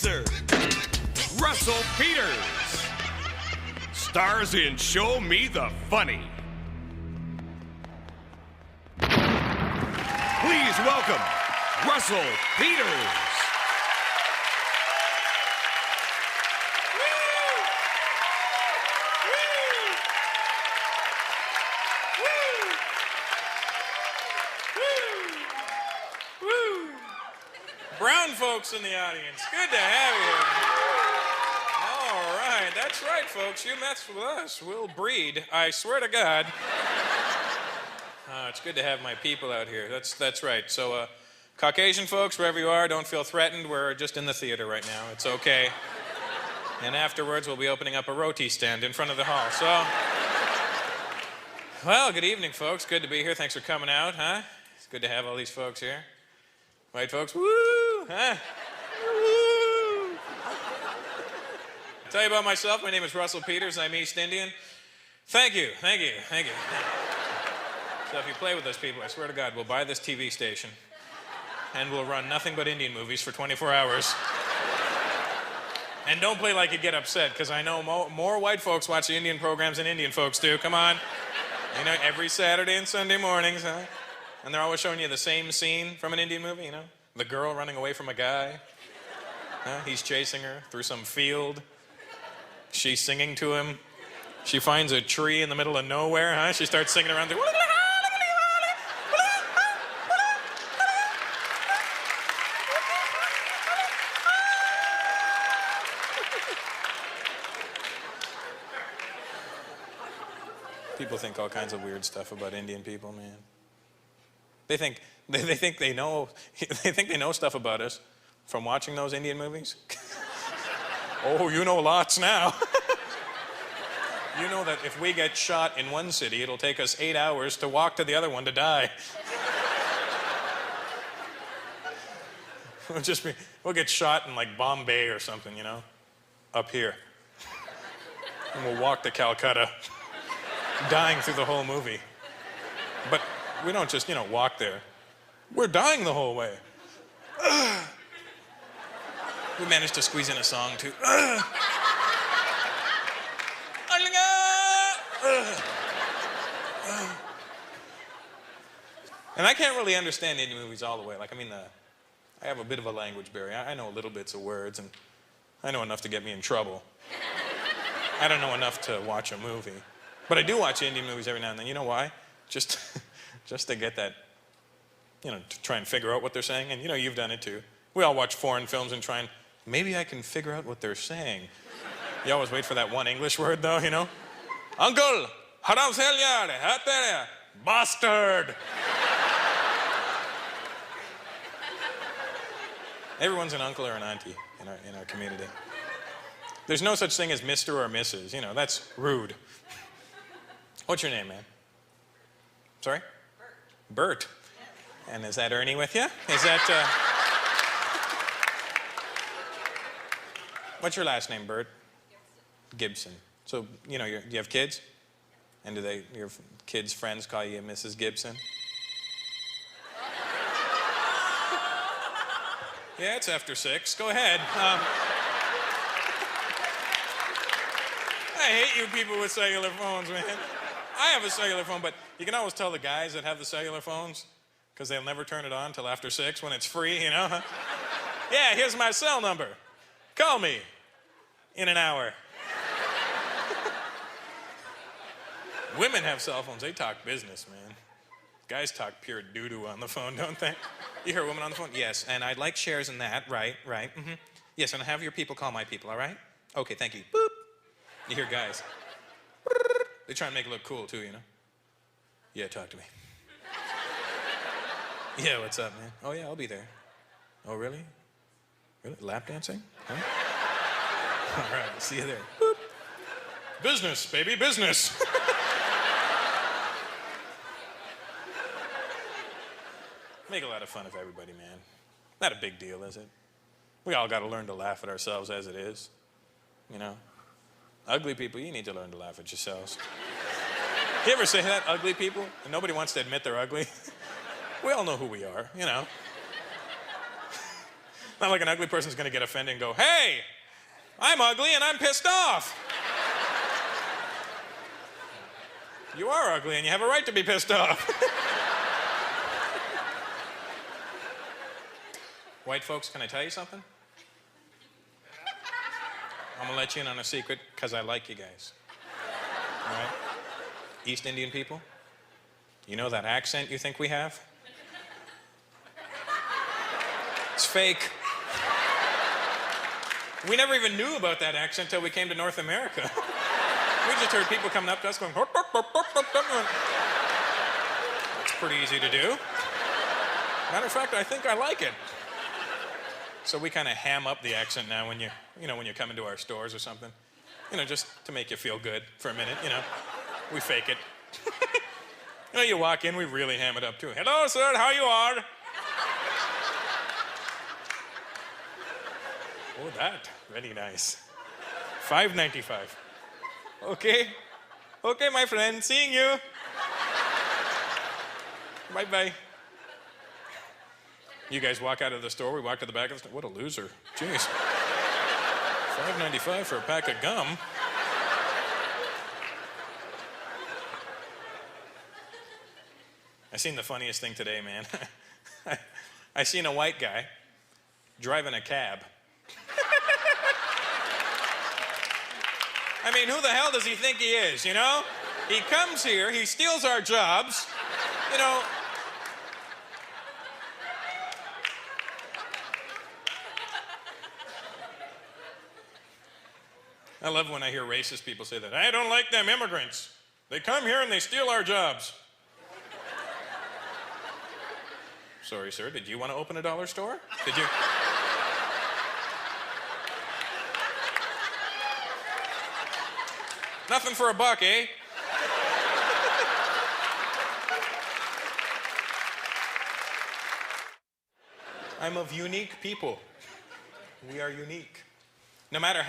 dancer, Russell Peters. Stars in Show Me the Funny. Please welcome Russell Peters. Brown folks in the audience, good to have you here. All right, that's right, folks. You mess with us, we'll breed. I swear to God. It's good to have my people out here. That's right. So, Caucasian folks, wherever you are, don't feel threatened. We're just in the theater right now. It's okay. And afterwards, we'll be opening up a roti stand in front of the hall. So, well, good evening, folks. Good to be here. Thanks for coming out, huh? It's good to have all these folks here. White folks, woo, huh? Woo. I'll tell you about myself. My name is Russell Peters. I'm East Indian. Thank you. So if you play with those people, I swear to God, we'll buy this TV station and we'll run nothing but Indian movies for 24 hours. And don't play like you get upset, because I know more white folks watch the Indian programs than Indian folks do. Come on. You know, every Saturday and Sunday mornings, huh? And they're always showing you the same scene from an Indian movie, you know? The girl running away from a guy. Huh? He's chasing her through some field. She's singing to him. She finds a tree in the middle of nowhere, huh? She starts singing around there. People think all kinds of weird stuff about Indian people, man. They think they know stuff about us from watching those Indian movies. Oh, you know lots now. You know that if we get shot in one city, it'll take us 8 hours to walk to the other one to die. We'll get shot in like Bombay or something, you know, up here. And we'll walk to Calcutta, dying through the whole movie. But we don't just, you know, walk there. We're dying the whole way. We managed to squeeze in a song, too. And I can't really understand Indian movies all the way. Like, I mean, I have a bit of a language barrier. I know little bits of words, and I know enough to get me in trouble. I don't know enough to watch a movie. But I do watch Indian movies every now and then. You know why? Just to get that, you know, to try and figure out what they're saying. And, you know, you've done it too. We all watch foreign films and try and, maybe I can figure out what they're saying. You always wait for that one English word, though, you know? Uncle, haram selyar, hatere, bastard. Everyone's an uncle or an auntie in our community. There's no such thing as Mr. or Mrs. You know, that's rude. What's your name, man? Sorry? Bert. And is that Ernie with you? Is that, What's your last name, Bert? Gibson. So, you know, do you have kids? And do your kids' friends call you Mrs. Gibson? Yeah, it's after 6. Go ahead. I hate you people with cellular phones, man. I have a cellular phone, but you can always tell the guys that have the cellular phones, because they'll never turn it on till after 6 when it's free, you know? Yeah, here's my cell number. Call me in an hour. Women have cell phones. They talk business, man. Guys talk pure doo-doo on the phone, don't they? You hear a woman on the phone? Yes, and I'd like shares in that. Right. Mm-hmm. Yes, and have your people call my people, all right? Okay, thank you. Boop. You hear guys. They try and make it look cool, too, you know? Yeah, talk to me. Yeah, what's up, man? Oh, yeah, I'll be there. Oh, really? Really? Lap dancing? Huh? All right, see you there. Boop. Business, baby, business. Make a lot of fun of everybody, man. Not a big deal, is it? We all got to learn to laugh at ourselves as it is. You know? Ugly people, you need to learn to laugh at yourselves. You ever say that, ugly people? And nobody wants to admit they're ugly. We all know who we are, you know. Not like an ugly person's gonna get offended and go, hey, I'm ugly and I'm pissed off. You are ugly and you have a right to be pissed off. White folks, can I tell you something? I'm gonna let you in on a secret because I like you guys. All right? East Indian people, you know that accent you think we have? It's fake. We never even knew about that accent until we came to North America. We just heard people coming up to us going, "Horp, horp, horp, horp, horp, horp." It's pretty easy to do. Matter of fact, I think I like it. So we kind of ham up the accent now when you come into our stores or something. Just to make you feel good for a minute, We fake it. You walk in, we really ham it up too. Hello, sir, how you are? Oh, that, very nice. $5.95. Okay, my friend, seeing you. Bye-bye. You guys walk out of the store, we walk to the back of the store. What a loser, jeez. $5.95 for a pack of gum. I seen the funniest thing today, man. I seen a white guy driving a cab. I mean, who the hell does he think he is, He comes here, he steals our jobs, I love when I hear racist people say that. I don't like them immigrants. They come here and they steal our jobs. Sorry, sir, did you want to open a dollar store? Did you? Nothing for a buck, eh? I'm of unique people. We are unique. No matter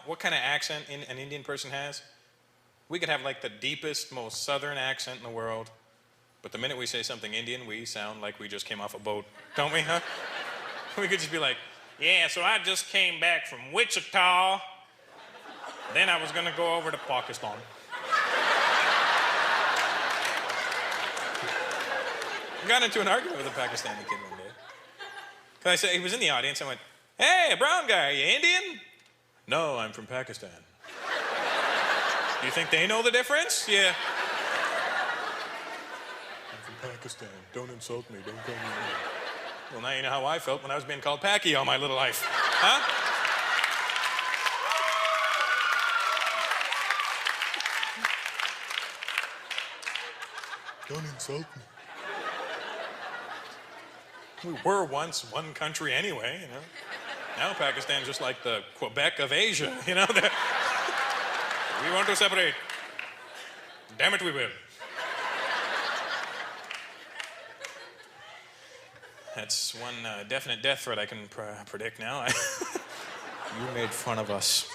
what kind of accent an Indian person has, we could have like the deepest, most southern accent in the world, but the minute we say something Indian, we sound like we just came off a boat, don't we, huh? We could just be like, yeah, so I just came back from Wichita, then I was gonna go over to Pakistan. I got into an argument with a Pakistani kid one day. Cause I said, he was in the audience, I went, hey, brown guy, are you Indian? No, I'm from Pakistan. Do you think they know the difference? Yeah. I'm from Pakistan. Don't insult me. Don't call me that. Well, now you know how I felt when I was being called Packy all my little life. Huh? Don't insult me. We were once one country anyway, Now Pakistan's just like the Quebec of Asia, We want to separate. Damn it, we will. That's one definite death threat I can predict now. You made fun of us.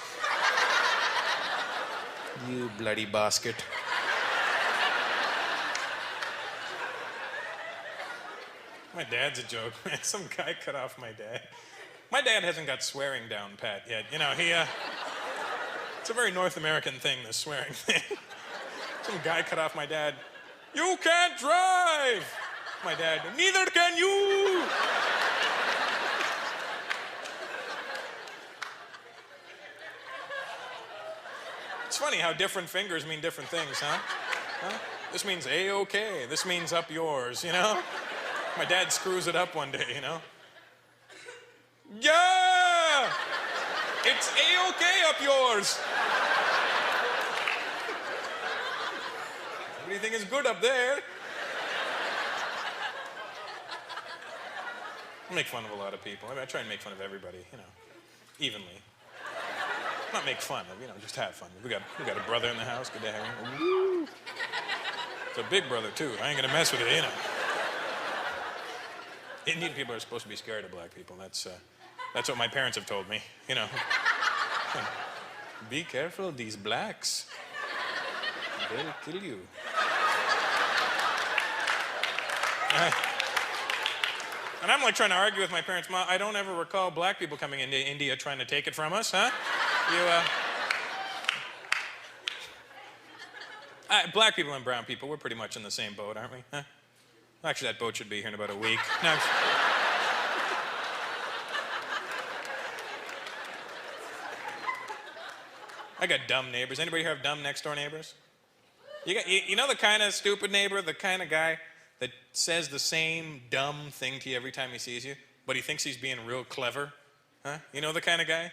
You bloody basket. My dad's a joke, man. Some guy cut off my dad. My dad hasn't got swearing down pat yet. It's a very North American thing, this swearing thing. Some guy cut off my dad. You can't drive! My dad, neither can you! It's funny how different fingers mean different things, huh? This means A-okay. This means up yours, My dad screws it up one day, Yeah! It's A-okay up yours! Everything is good up there. I make fun of a lot of people. I try and make fun of everybody, evenly. Not make fun of, just have fun. We got a brother in the house. Good to have him. Woo. It's a big brother, too. I ain't gonna mess with it, Indian people are supposed to be scared of black people. That's what my parents have told me, Be careful of these blacks. They'll kill you. And I'm like trying to argue with my parents. Mom, I don't ever recall black people coming into India trying to take it from us, huh? Black people and brown people, we're pretty much in the same boat, aren't we? Huh? Actually, that boat should be here in about a week. No, I got dumb neighbors. Anybody here have dumb next door neighbors? You know the kind of stupid neighbor, the kind of guy that says the same dumb thing to you every time he sees you, but he thinks he's being real clever? Huh? You know the kind of guy?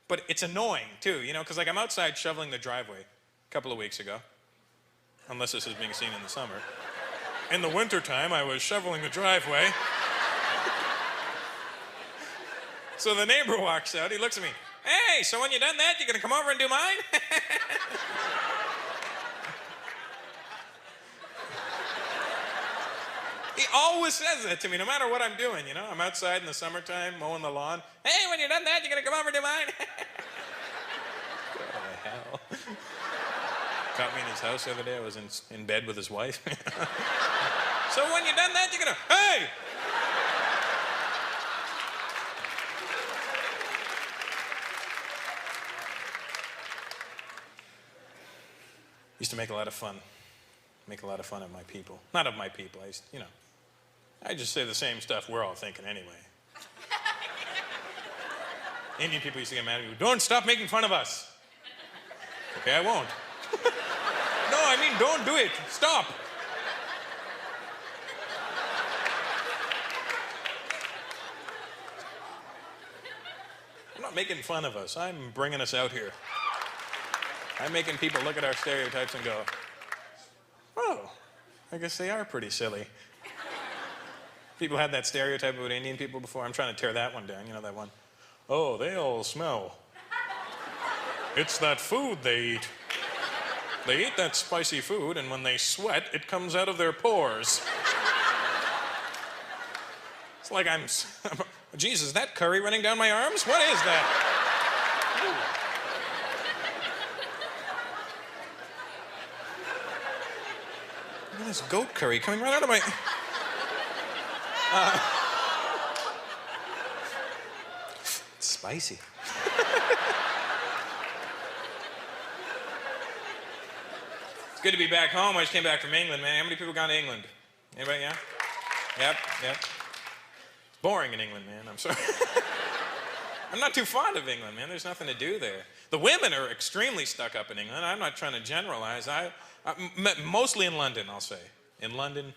But it's annoying, too, you know, because like I'm outside shoveling the driveway a couple of weeks ago, unless this is being seen in the summer. In the wintertime, I was shoveling the driveway. So the neighbor walks out, he looks at me, "Hey, so when you're done that, you're gonna come over and do mine?" He always says that to me, no matter what I'm doing, you know? I'm outside in the summertime, mowing the lawn. "Hey, when you're done that, you're gonna come over and do mine?" What the hell? Caught me in his house the other day. I was in bed with his wife. "So when you're done that, you're gonna, hey!" Used to make a lot of fun. Make a lot of fun of my people. Not of my people. I just say the same stuff we're all thinking anyway. Indian people used to get mad at me. "Don't stop making fun of us." Okay, I won't. No, I mean, don't do it. Stop. I'm not making fun of us. I'm bringing us out here. I'm making people look at our stereotypes and go, "Oh, I guess they are pretty silly." People had that stereotype about Indian people before. I'm trying to tear that one down. You know that one? "Oh, they all smell. It's that food they eat. They eat that spicy food, and when they sweat, it comes out of their pores." It's like Jesus, is that curry running down my arms? What is that? Look at this goat curry coming right out of my... It's spicy. It's good to be back home. I just came back from England, man. How many people gone to England? Anybody, yeah? Yep. It's boring in England, man. I'm sorry. I'm not too fond of England, man. There's nothing to do there. The women are extremely stuck up in England. I'm not trying to generalize. Mostly in London, I'll say. In London,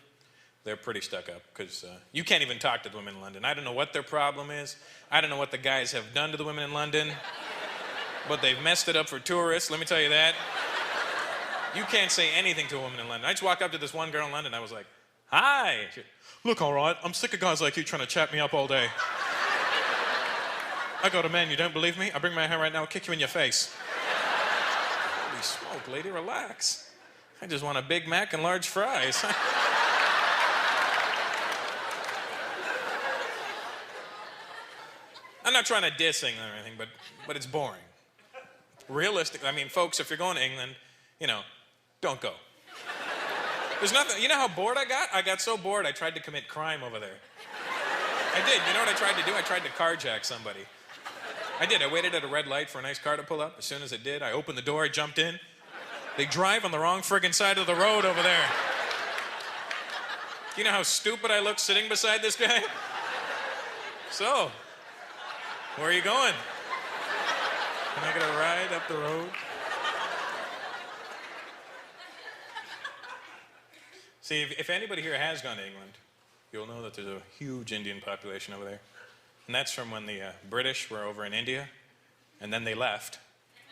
they're pretty stuck up because you can't even talk to the women in London. I don't know what their problem is. I don't know what the guys have done to the women in London, but they've messed it up for tourists, let me tell you that. You can't say anything to a woman in London. I just walked up to this one girl in London. I was like, "Hi." She, "Look, all right, I'm sick of guys like you trying to chat me up all day. I got a man, you don't believe me? I'll bring my hair right now, I'll kick you in your face." Holy smoke, lady, relax. I just want a Big Mac and large fries. I'm not trying to diss England or anything, but it's boring. Realistically, I mean, folks, if you're going to England, you know, don't go. There's nothing, you know how bored I got? I got so bored I tried to commit crime over there. I did, you know what I tried to do? I tried to carjack somebody. I did, I waited at a red light for a nice car to pull up. As soon as it did, I opened the door, I jumped in. They drive on the wrong friggin' side of the road over there. You know how stupid I look sitting beside this guy? So, where are you going? Can I get a ride up the road? See, if anybody here has gone to England, you'll know that there's a huge Indian population over there. And that's from when the British were over in India, and then they left.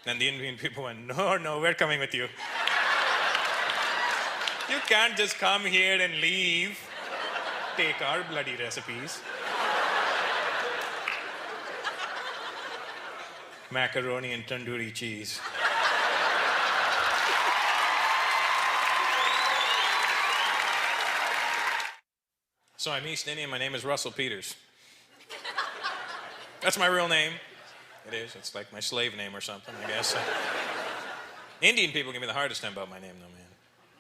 Then the Indian people went, no, we're coming with you. You can't just come here and leave. Take our bloody recipes. Macaroni and tandoori cheese. So I'm East Indian. My name is Russell Peters. That's my real name. It is. It's like my slave name or something, I guess. Indian people give me the hardest time about my name, though, man.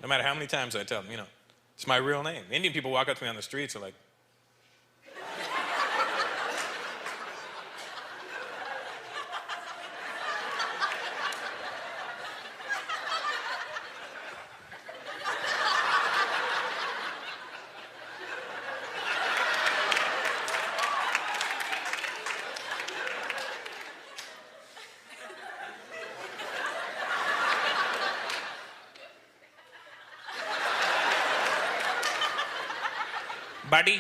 No matter how many times I tell them, you know, it's my real name. Indian people walk up to me on the streets and are like, Buddy?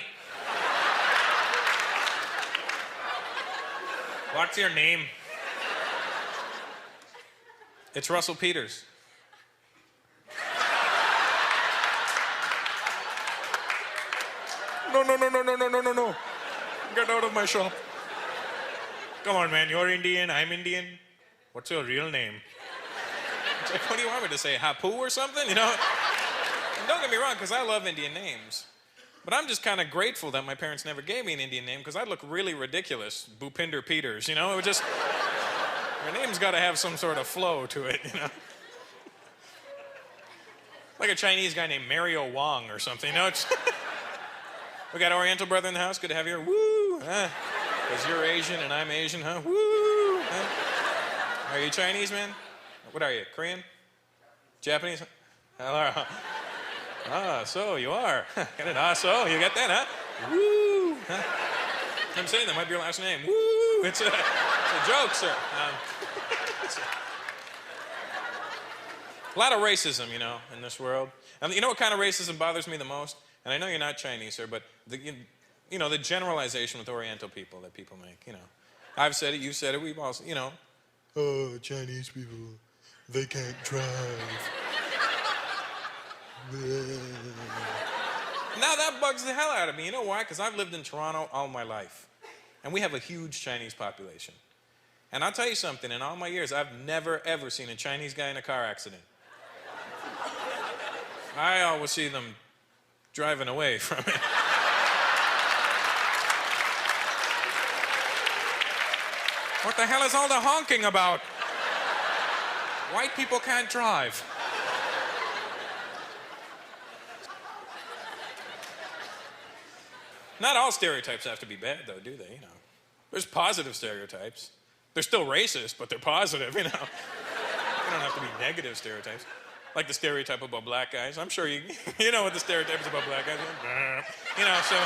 What's your name? It's Russell Peters. No. Get out of my shop. Come on, man. You're Indian. I'm Indian. What's your real name? It's like, what do you want me to say? Hapu or something? You know? And don't get me wrong, because I love Indian names. But I'm just kind of grateful that my parents never gave me an Indian name, because I'd look really ridiculous. Bhupinder Peters, you know? It would just... Your name's got to have some sort of flow to it, you know? Like a Chinese guy named Mario Wong or something, you know? It's... We got Oriental brother in the house. Good to have you here. Woo! Because you're Asian and I'm Asian, huh? Woo! Are you Chinese, man? What are you? Korean? Japanese? So you are. Get it? So you get that, huh? Woo! I'm saying that might be your last name. Woo! It's a joke, sir. A lot of racism, you know, in this world. And you know what kind of racism bothers me the most? And I know you're not Chinese, sir, but the generalization with Oriental people that people make, you know. I've said it, you said it, we've all, you know. Oh, Chinese people, they can't drive. Now that bugs the hell out of me. You know why? Because I've lived in Toronto all my life. And we have a huge Chinese population. And I'll tell you something, in all my years, I've never, ever seen a Chinese guy in a car accident. I always see them driving away from it. What the hell is all the honking about? White people can't drive. Not all stereotypes have to be bad, though, do they? You know, there's positive stereotypes. They're still racist, but they're positive, you know. They don't have to be negative stereotypes. Like the stereotype about black guys. I'm sure you know what the stereotype is about black guys. You know, so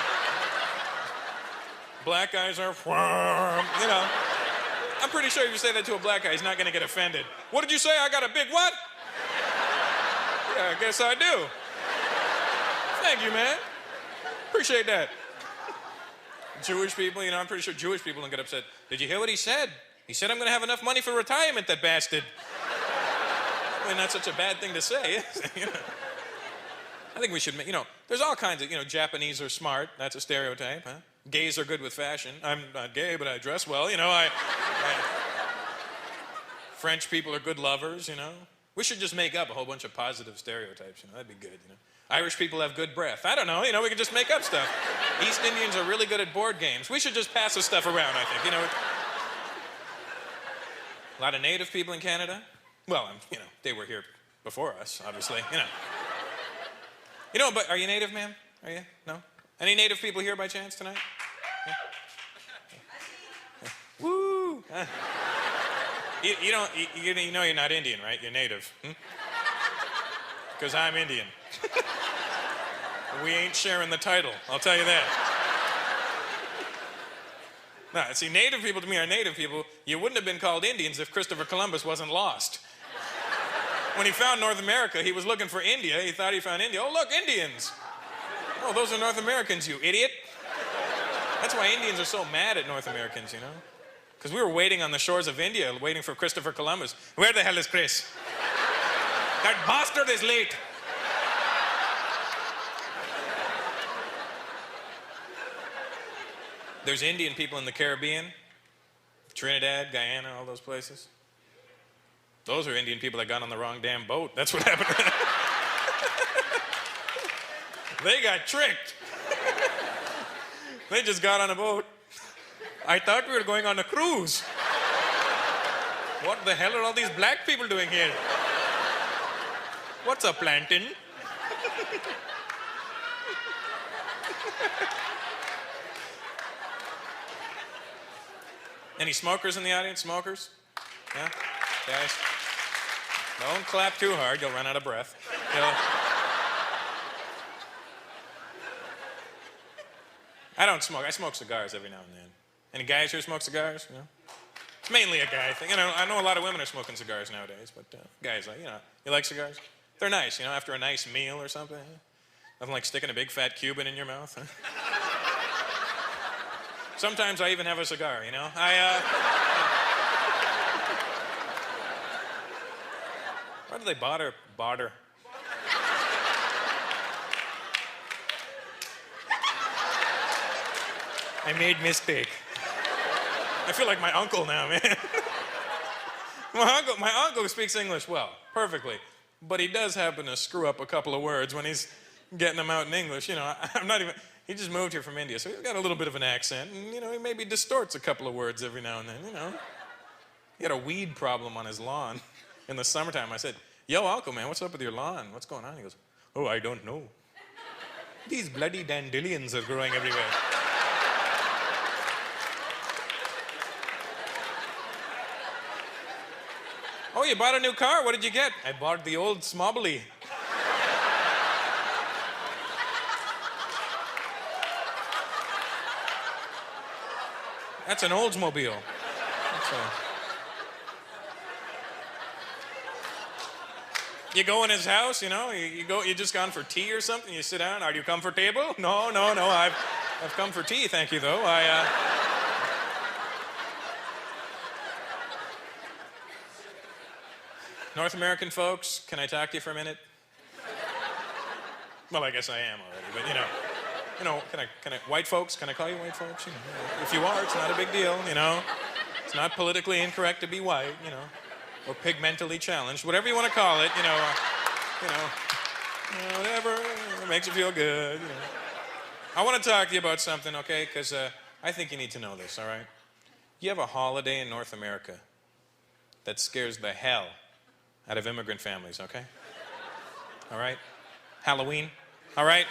black guys are, you know. I'm pretty sure if you say that to a black guy, he's not going to get offended. What did you say? I got a big what? Yeah, I guess I do. Thank you, man. Appreciate that. Jewish people, you know, I'm pretty sure Jewish people don't get upset. Did you hear what he said? He said I'm going to have enough money for retirement, that bastard. I mean, not such a bad thing to say, is it? You know? I think we should, you know, there's all kinds of, you know, Japanese are smart. That's a stereotype, huh? Gays are good with fashion. I'm not gay, but I dress well, you know. French people are good lovers, you know. We should just make up a whole bunch of positive stereotypes, you know. That'd be good, you know. Irish people have good breath. I don't know, you know, we could just make up stuff. East Indians are really good at board games. We should just pass this stuff around, I think, you know. A lot of native people in Canada. Well, you know, they were here before us, obviously, you know. You know, but are you native, ma'am? Are you? No? Any native people here by chance tonight? Yeah. Yeah. Woo! You know you're not Indian, right? You're native. Because I'm Indian. We ain't sharing the title, I'll tell you that. No, see, native people to me are native people. You wouldn't have been called Indians if Christopher Columbus wasn't lost. When he found North America, he was looking for India. He thought he found India. Oh, look, Indians. Oh, those are North Americans, you idiot. That's why Indians are so mad at North Americans, you know? Because we were waiting on the shores of India, waiting for Christopher Columbus. Where the hell is Chris? That bastard is late. There's Indian people in the Caribbean, Trinidad, Guyana, all those places. Those are Indian people that got on the wrong damn boat. That's what happened. They got tricked. They just got on a boat. I thought we were going on a cruise. What the hell are all these black people doing here? What's a plantain? Any smokers in the audience? Smokers? Yeah? Guys? Don't clap too hard, you'll run out of breath. I don't smoke. I smoke cigars every now and then. Any guys here smoke cigars? You know? It's mainly a guy thing. You know, I know a lot of women are smoking cigars nowadays, but guys, you know, you like cigars? They're nice, you know, after a nice meal or something. Nothing like sticking a big fat Cuban in your mouth, huh? Sometimes I even have a cigar, you know? Why do they barter? I made mistake. I feel like my uncle now, man. My uncle speaks English well, perfectly. But he does happen to screw up a couple of words when he's getting them out in English. You know, he just moved here from India, so he's got a little bit of an accent. And, you know, he maybe distorts a couple of words every now and then, you know. He had a weed problem on his lawn in the summertime. I said, yo, uncle, man, what's up with your lawn? What's going on? He goes, oh, I don't know. These bloody dandelions are growing everywhere. Oh, you bought a new car? What did you get? I bought the old Smobbly. That's an Oldsmobile. You go in his house, you know, you just gone for tea or something, you sit down, are you comfortable? No, I've come for tea, thank you, though. North American folks, can I talk to you for a minute? Well, I guess I am already, but you know, can I, white folks, can I call you white folks? You know, if you are, it's not a big deal, you know. It's not politically incorrect to be white, you know, or pigmentally challenged, whatever you want to call it, you know, whatever makes you feel good, you know. I want to talk to you about something, okay, because I think you need to know this, all right? You have a holiday in North America that scares the hell out of immigrant families, okay? All right? Halloween, all right?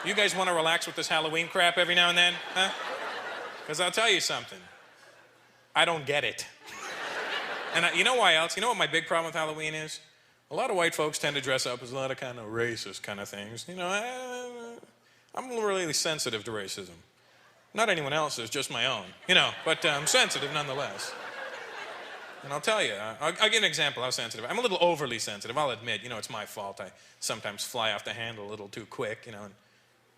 You guys want to relax with this Halloween crap every now and then, huh? Because I'll tell you something. I don't get it. And you know why else? You know what my big problem with Halloween is? A lot of white folks tend to dress up as a lot of kind of racist kind of things. You know, I'm really sensitive to racism. Not anyone else's, just my own. You know, but I'm sensitive nonetheless. And I'll tell you, I'll give an example how sensitive. I'm a little overly sensitive, I'll admit. You know, it's my fault. I sometimes fly off the handle a little too quick, you know, and,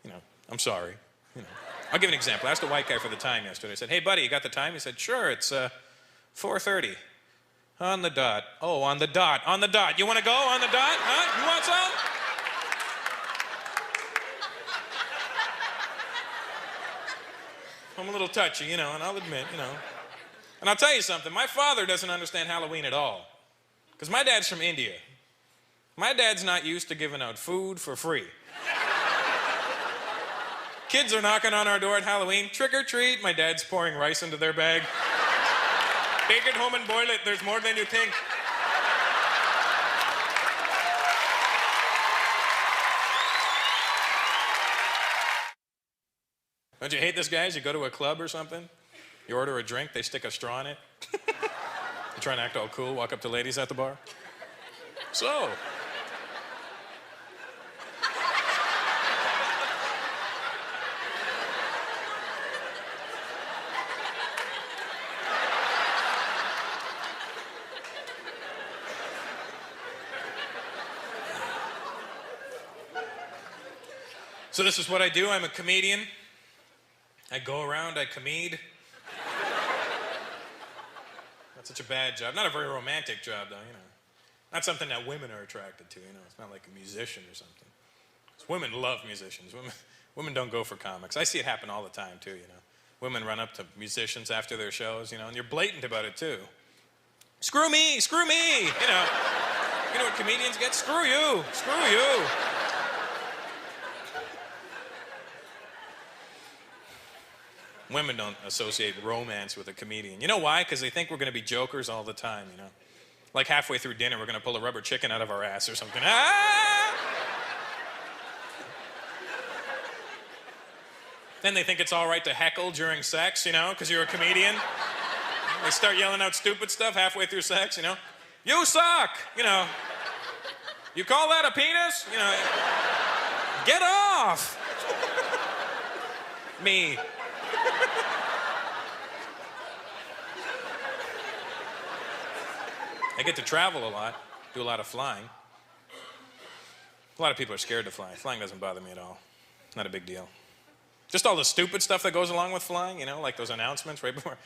you know, I'm sorry. You know. I'll give an example. I asked a white guy for the time yesterday. I said, hey, buddy, you got the time? He said, sure, it's 4:30. On the dot. Oh, on the dot. On the dot. You want to go on the dot? Huh? You want some? I'm a little touchy, you know, and I'll admit, you know. And I'll tell you something, my father doesn't understand Halloween at all. Because my dad's from India. My dad's not used to giving out food for free. Kids are knocking on our door at Halloween, trick or treat. My dad's pouring rice into their bag. Take it home and boil it, there's more than you think. Don't you hate this, guys? You go to a club or something, you order a drink, they stick a straw in it. You try and act all cool, walk up to ladies at the bar. So. So this is what I do. I'm a comedian. I go around, I comede. Not such a bad job. Not a very romantic job, though, you know. Not something that women are attracted to, you know. It's not like a musician or something. 'Cause women love musicians. Women don't go for comics. I see it happen all the time, too, you know. Women run up to musicians after their shows, you know, and you're blatant about it, too. Screw me, screw me, you know. You know what comedians get? Screw you, screw you. Women don't associate romance with a comedian. You know why? Because they think we're going to be jokers all the time, you know. Like halfway through dinner, we're going to pull a rubber chicken out of our ass or something. Ah! Then they think it's all right to heckle during sex, you know, because you're a comedian. They start yelling out stupid stuff halfway through sex, you know. You suck, you know. You call that a penis? You know. Get off. Me. I get to travel a lot, do a lot of flying. A lot of people are scared to fly. Flying doesn't bother me at all. Not a big deal. Just all the stupid stuff that goes along with flying, like those announcements right before.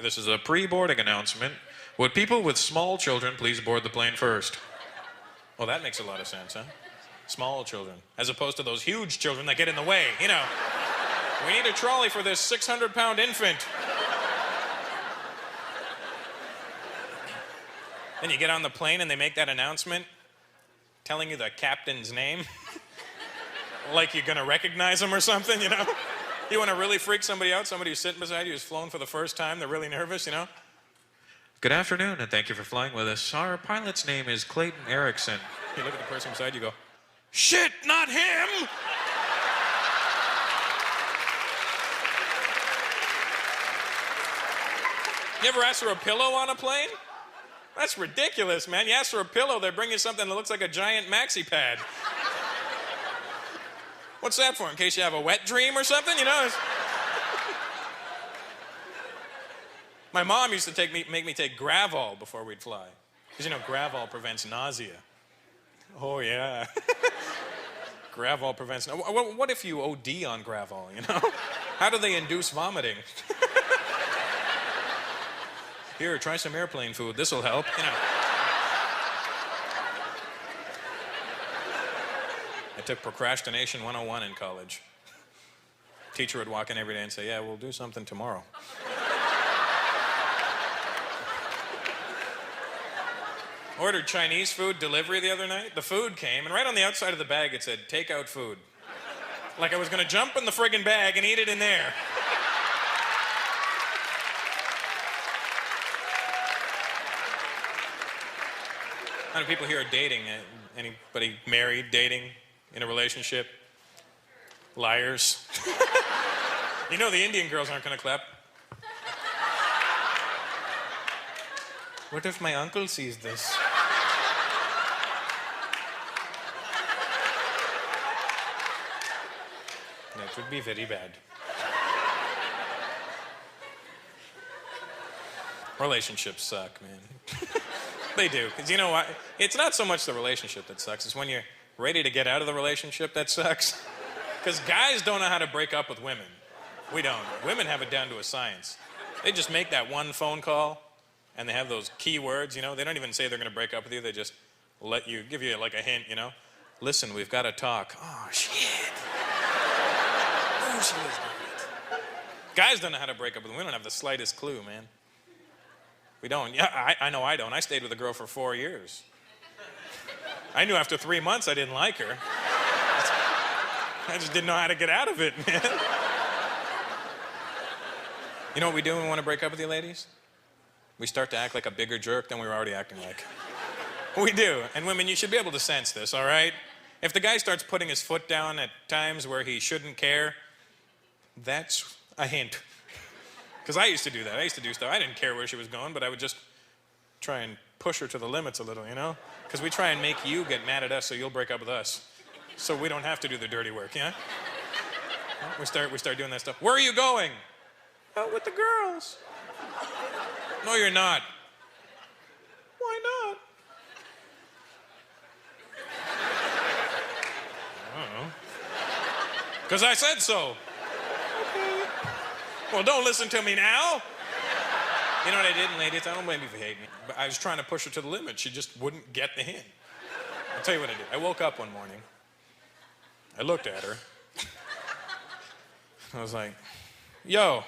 This is a pre-boarding announcement. Would people with small children please board the plane first? Well, that makes a lot of sense, huh? Small children, as opposed to those huge children that get in the way, We need a trolley for this 600-pound infant. Then you get on the plane and they make that announcement telling you the captain's name. Like you're gonna recognize him or something, You wanna really freak somebody out, somebody who's sitting beside you who's flown for the first time, they're really nervous, Good afternoon, and thank you for flying with us. Our pilot's name is Clayton Erickson. You look at the person beside you, go, shit, not him! You ever ask for a pillow on a plane? That's ridiculous, man. You ask for a pillow, they bring you something that looks like a giant maxi pad. What's that for? In case you have a wet dream or something, My mom used to make me take Gravol before we'd fly. Because Gravol prevents nausea. Oh, yeah. Gravol prevents... What if you OD on Gravol, How do they induce vomiting? Here, try some airplane food. This'll help, I took Procrastination 101 in college. Teacher would walk in every day and say, yeah, we'll do something tomorrow. Ordered Chinese food delivery the other night. The food came, and right on the outside of the bag it said, takeout food. Like I was gonna jump in the friggin' bag and eat it in there. How many people here are dating? Anybody married, dating, in a relationship? Liars. The Indian girls aren't gonna clap. What if my uncle sees this? That would be very bad. Relationships suck, man. They do, because you know what? It's not so much the relationship that sucks, it's when you're ready to get out of the relationship that sucks. Because guys don't know how to break up with women. We don't. Women have it down to a science. They just make that one phone call, and they have those key words, They don't even say they're going to break up with you. They just give you like a hint, Listen, we've got to talk. Oh, shit. Oh, shit. Guys don't know how to break up with women. We don't have the slightest clue, man. We don't. Yeah, I know I don't. I stayed with a girl for 4 years. I knew after 3 months I didn't like her. I just didn't know how to get out of it, man. You know what we do when we want to break up with you, ladies? We start to act like a bigger jerk than we were already acting like. We do. And women, you should be able to sense this, all right? If the guy starts putting his foot down at times where he shouldn't care, that's a hint. Because I used to do that. I used to do stuff. I didn't care where she was going, but I would just try and push her to the limits a little, Because we try and make you get mad at us so you'll break up with us. So we don't have to do the dirty work, yeah? We start doing that stuff. Where are you going? Out with the girls. No, you're not. Why not? I don't know. Because I said so. Okay. Well, don't listen to me now. You know what I did, ladies? I don't blame you for hating me. But I was trying to push her to the limit. She just wouldn't get the hint. I'll tell you what I did. I woke up one morning. I looked at her. I was like, yo,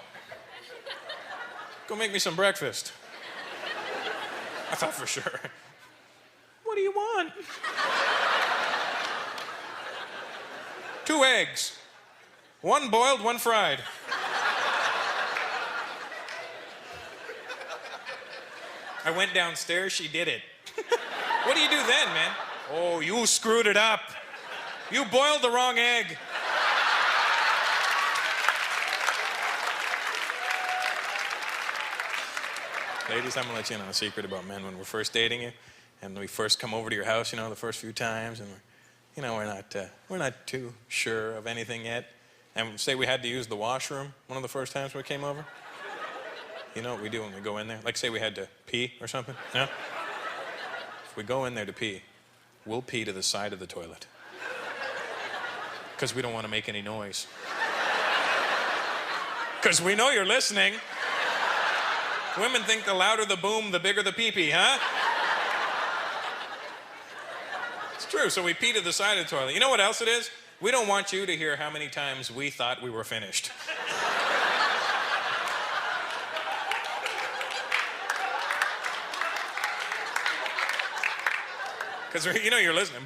go make me some breakfast. I thought for sure. What do you want? 2 eggs. 1 boiled, 1 fried. I went downstairs, she did it. What do you do then, man? Oh, you screwed it up. You boiled the wrong egg. Ladies, I'm gonna let you in on a secret about men. When we're first dating you, and we first come over to your house, the first few times, and we're not too sure of anything yet, and say we had to use the washroom one of the first times we came over. You know what we do when we go in there? Like, say we had to pee or something, If we go in there to pee, we'll pee to the side of the toilet. Because we don't want to make any noise. Because we know you're listening. Women think the louder the boom, the bigger the pee-pee, huh? It's true, so we pee to the side of the toilet. You know what else it is? We don't want you to hear how many times we thought we were finished. Because you know you're listening.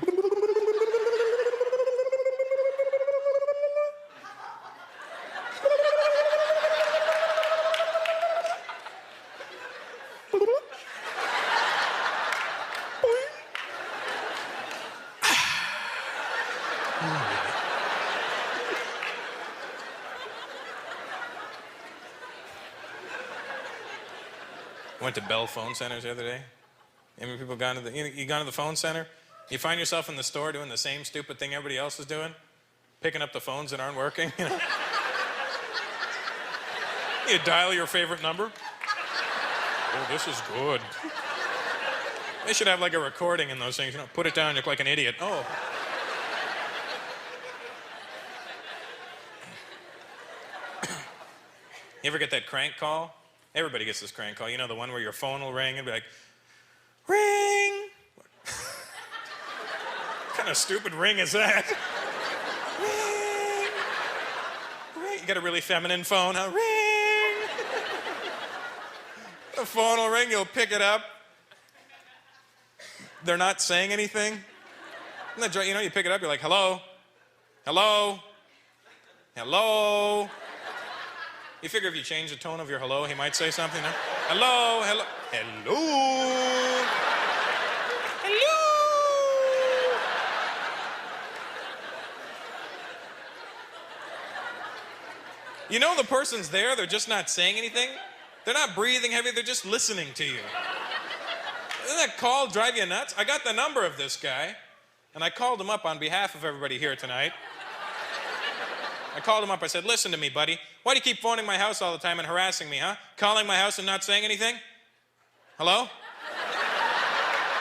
Went to Bell Phone Centers the other day. How many people gone to you gone to the phone center? You find yourself in the store doing the same stupid thing everybody else is doing, picking up the phones that aren't working. You know? You dial your favorite number. Oh, this is good. They should have like a recording in those things. You know, put it down, you look like an idiot. Oh. You ever get that crank call? Everybody gets this crank call. You know, the one where your phone will ring and be like, ring! What kind of stupid ring is that? Ring! Ring! You got a really feminine phone, huh? Ring! The phone will ring, you'll pick it up. They're not saying anything. You know, you pick it up, you're like, hello? Hello? Hello? You figure if you change the tone of your hello, he might say something, no? Hello, hello, hello, hello. You know the person's there, they're just not saying anything. They're not breathing heavy, they're just listening to you. Doesn't that call drive you nuts? I got the number of this guy, and I called him up on behalf of everybody here tonight. I called him up, I said, listen to me, buddy. Why do you keep phoning my house all the time and harassing me, huh? Calling my house and not saying anything? Hello?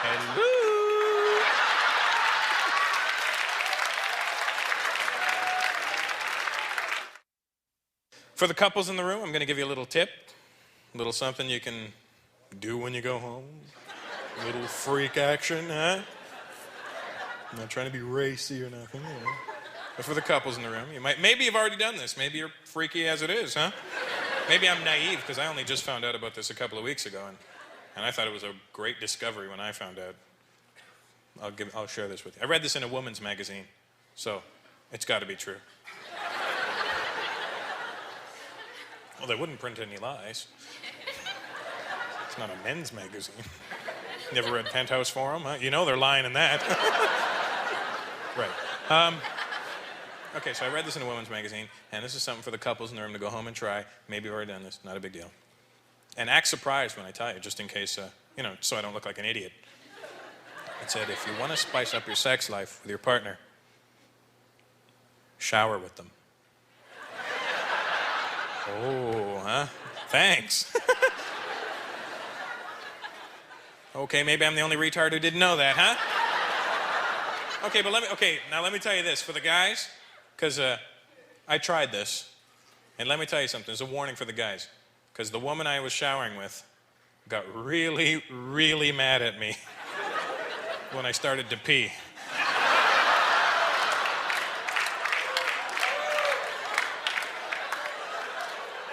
Hello? For the couples in the room, I'm going to give you a little tip. A little something you can do when you go home. A little freak action, huh? I'm not trying to be racy or nothing, you know. But for the couples in the room, maybe you've already done this. Maybe you're freaky as it is, huh? Maybe I'm naive, because I only just found out about this a couple of weeks ago, and I thought it was a great discovery when I found out. I'll share this with you. I read this in a woman's magazine, so it's got to be true. Well, they wouldn't print any lies. It's not a men's magazine. Never read Penthouse Forum, huh? You know they're lying in that. Right. Okay, so I read this in a women's magazine, and this is something for the couples in the room to go home and try. Maybe you've already done this, not a big deal. And act surprised when I tell you, just in case, you know, so I don't look like an idiot. It said, if you want to spice up your sex life with your partner, shower with them. Oh, huh? Thanks. Okay, maybe I'm the only retard who didn't know that, huh? Okay, but now let me tell you this. For the guys, because I tried this, and let me tell you something. There's a warning for the guys. Because the woman I was showering with got really, really mad at me when I started to pee.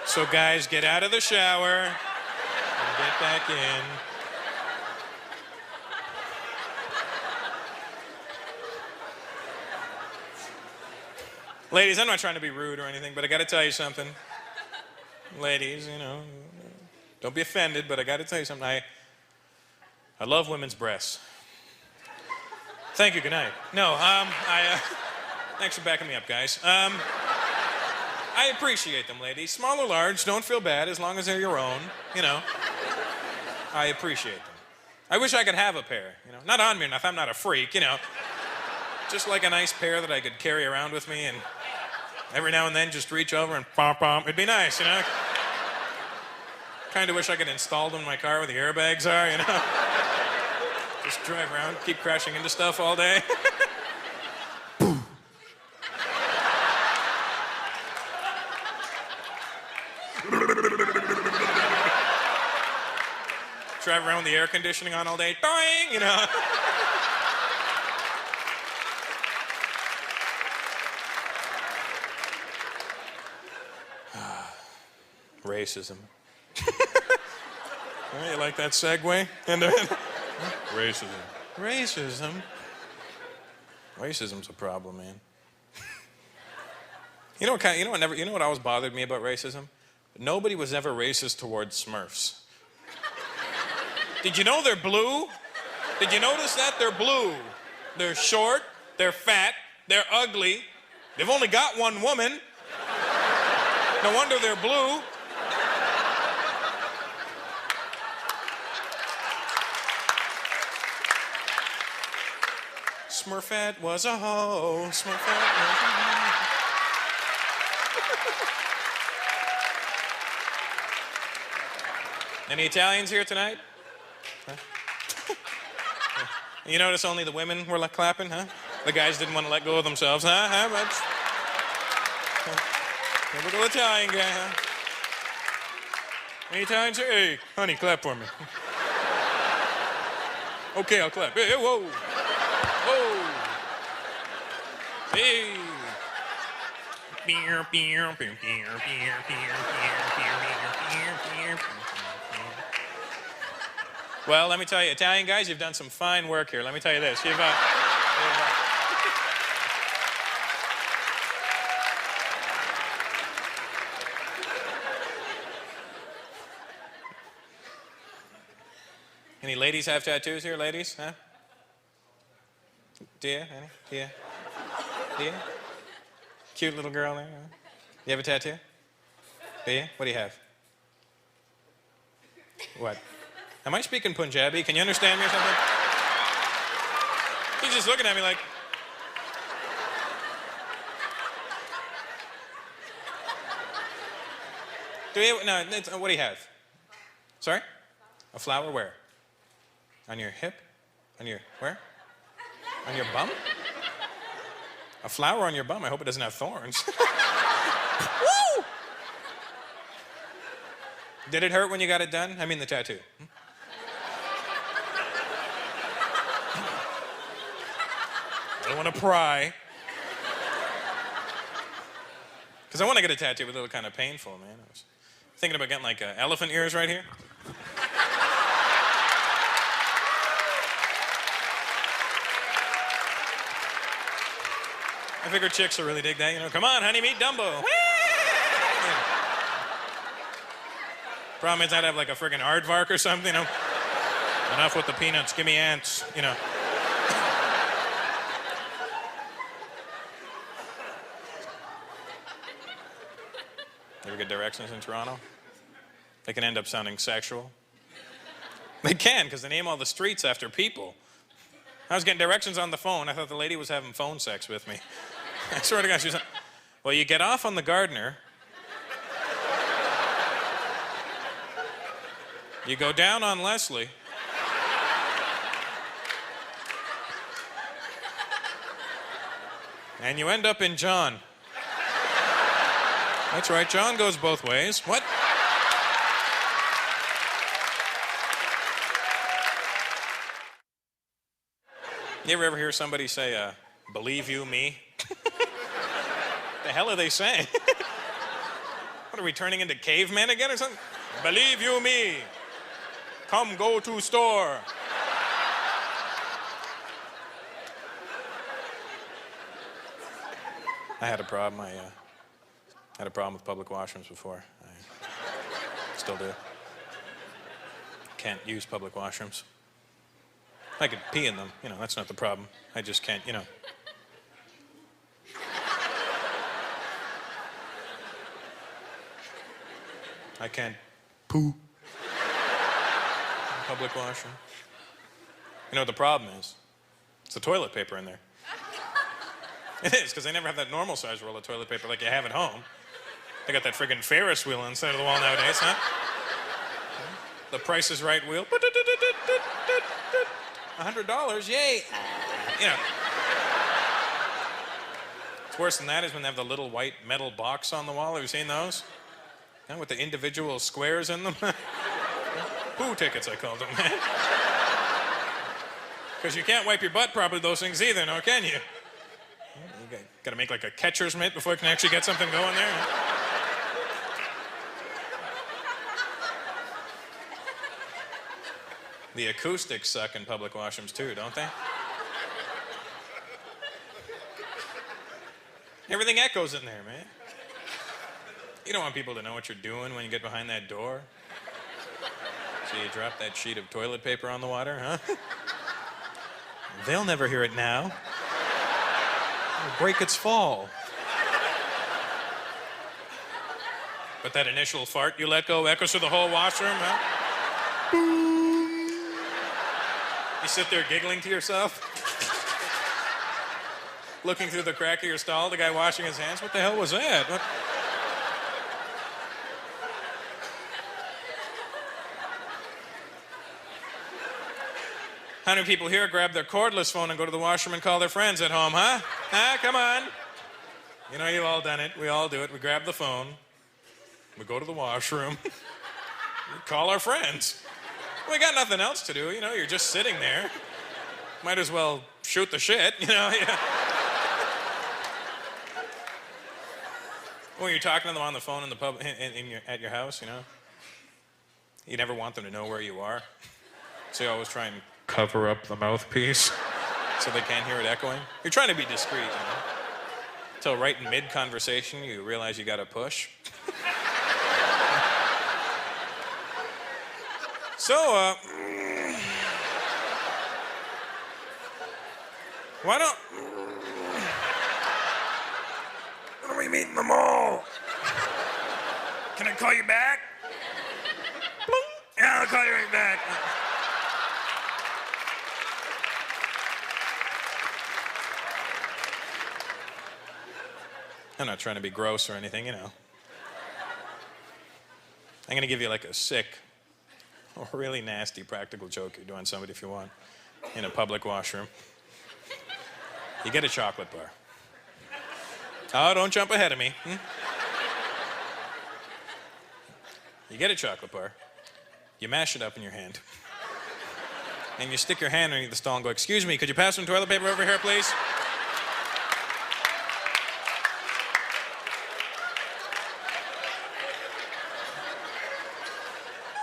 So guys, get out of the shower and get back in. Ladies, I'm not trying to be rude or anything, but I got to tell you something. Ladies, you know, don't be offended, but I got to tell you something. I love women's breasts. Thank you, good night. No, thanks for backing me up, guys. I appreciate them, ladies. Small or large, don't feel bad as long as they're your own, you know. I appreciate them. I wish I could have a pair, you know. Not on me enough, I'm not a freak, you know. Just like a nice pair that I could carry around with me and every now and then just reach over and pom-pom. It'd be nice, you know. Kind of wish I could install them in my car where the airbags are, you know. Just drive around, keep crashing into stuff all day. drive around with the air conditioning on all day. Doing, you know. Racism. Oh, you like that segue? Racism. Racism. Racism's a problem, man. You know what always bothered me about racism? Nobody was ever racist towards Smurfs. Did you know they're blue? Did you notice that? They're blue. They're short, they're fat, they're ugly. They've only got one woman. No wonder they're blue. Smurfette was a hoe. Smurfette was a hoe. Any Italians here tonight? Huh? You notice only the women were like clapping, huh? The guys didn't want to let go of themselves, huh? Typical Italian guy, huh? Any Italians here? Hey, honey, clap for me. Okay, I'll clap. Hey, whoa. Whoa. Hey. Well, let me tell you, Italian guys, you've done some fine work here. Let me tell you this. Any ladies have tattoos here, ladies? Huh? Do you? Any? Do you? Do you? Cute little girl there. Huh? You have a tattoo? Do you? What do you have? What? Am I speaking Punjabi? Can you understand me or something? He's just looking at me like... Do you? No, what do you have? Sorry? A flower where? On your hip? On your... where? On your bum? A flower on your bum? I hope it doesn't have thorns. Woo! Did it hurt when you got it done? I mean the tattoo. I don't want to pry. Because I want to get a tattoo, but it look kind of painful, man. I was thinking about getting like elephant ears right here. I figure chicks will really dig that, you know. Come on, honey, meet Dumbo. Yeah. Problem is I'd have like a friggin' aardvark or something, you know. Enough with the peanuts, give me ants, you know. You ever get directions in Toronto? They can end up sounding sexual. They can, because they name all the streets after people. I was getting directions on the phone. I thought the lady was having phone sex with me. I swear to God, she was like, well, you get off on the Gardner. You go down on Leslie. And you end up in John. That's right, John goes both ways. What? You ever hear somebody say, believe you me? The hell are they saying? What, are we turning into cavemen again or something? Believe you me. Come go to store. I had a problem. I had a problem with public washrooms before. I still do. Can't use public washrooms. I could pee in them, you know, that's not the problem. I just can't, you know. I can't poo in public washroom. You know what the problem is? It's the toilet paper in there. It is, because they never have that normal size roll of toilet paper like you have at home. They got that friggin' Ferris wheel inside of the wall nowadays, huh? The Price is Right wheel. $100, yay! You know. What's worse than that is when they have the little white metal box on the wall. Have you seen those? Yeah, with the individual squares in them. poo tickets, I called them, man. Because you can't wipe your butt properly, those things either, no, can you? You gotta make like a catcher's mitt before you can actually get something going there. The acoustics suck in public washrooms too, don't they? Everything echoes in there, man. You don't want people to know what you're doing when you get behind that door. So you drop that sheet of toilet paper on the water, huh? They'll never hear it now. It'll break its fall. But that initial fart you let go echoes through the whole washroom, huh? You sit there giggling to yourself, looking through the crack of your stall, the guy washing his hands. What the hell was that? What? How many people here grab their cordless phone and go to the washroom and call their friends at home, huh? Huh? Come on. You know, you've all done it. We all do it. We grab the phone. We go to the washroom. We call our friends. We got nothing else to do. You know, you're just sitting there. Might as well shoot the shit, you know? Yeah. When you're talking to them on the phone in the pub, at your house, you know, you never want them to know where you are. So you always try and cover up the mouthpiece so they can't hear it echoing. You're trying to be discreet, you know? Until right in mid-conversation, you realize you gotta push. So, why don't we meet in the mall? Can I call you back? Yeah, I'll call you right back. I'm not trying to be gross or anything, you know. I'm gonna give you like a sick or really nasty practical joke you do on somebody if you want in a public washroom. You get a chocolate bar. Oh, don't jump ahead of me. You get a chocolate bar. You mash it up in your hand. And you stick your hand underneath the stall and go, "Excuse me, could you pass some toilet paper over here, please?"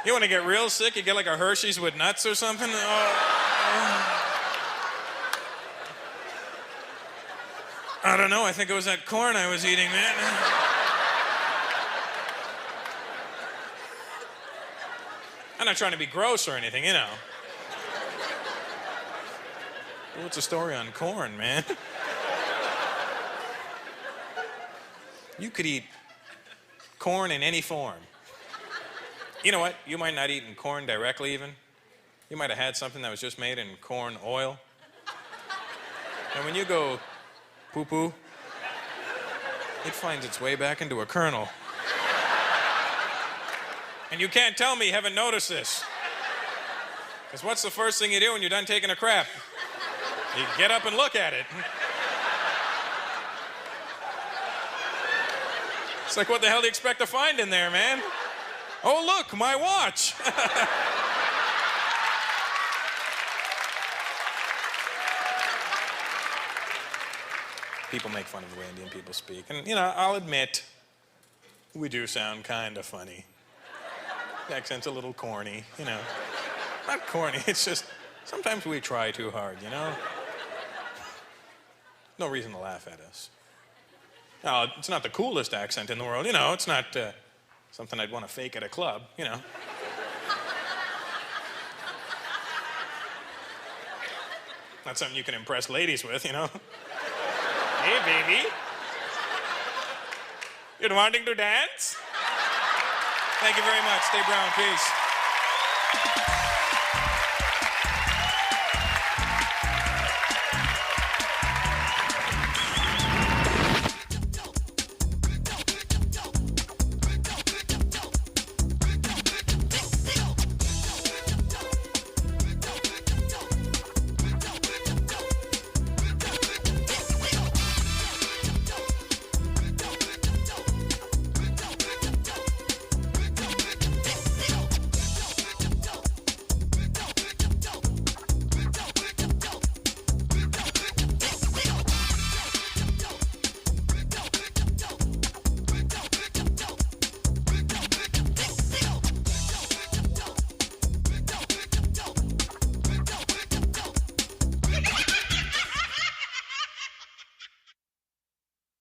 You want to get real sick? You get like a Hershey's with nuts or something? I don't know. I think it was that corn I was eating, man. I'm not trying to be gross or anything, you know. What's the story on corn, man? You could eat corn in any form. You know what? You might not eat in corn directly even. You might have had something that was just made in corn oil. And when you go poo-poo, it finds its way back into a kernel. And you can't tell me you haven't noticed this. Because what's the first thing you do when you're done taking a crap? You get up and look at it. It's like, what the hell do you expect to find in there, man? Oh, look, my watch. People make fun of the way Indian people speak. And, you know, I'll admit, we do sound kind of funny. The accent's a little corny, you know. Not corny, it's just, sometimes we try too hard, you know? No reason to laugh at us. No, it's not the coolest accent in the world, you know. It's not something I'd want to fake at a club, you know. Not something you can impress ladies with, you know. Hey, baby. You're wanting to dance? Thank you very much. Stay brown. Peace.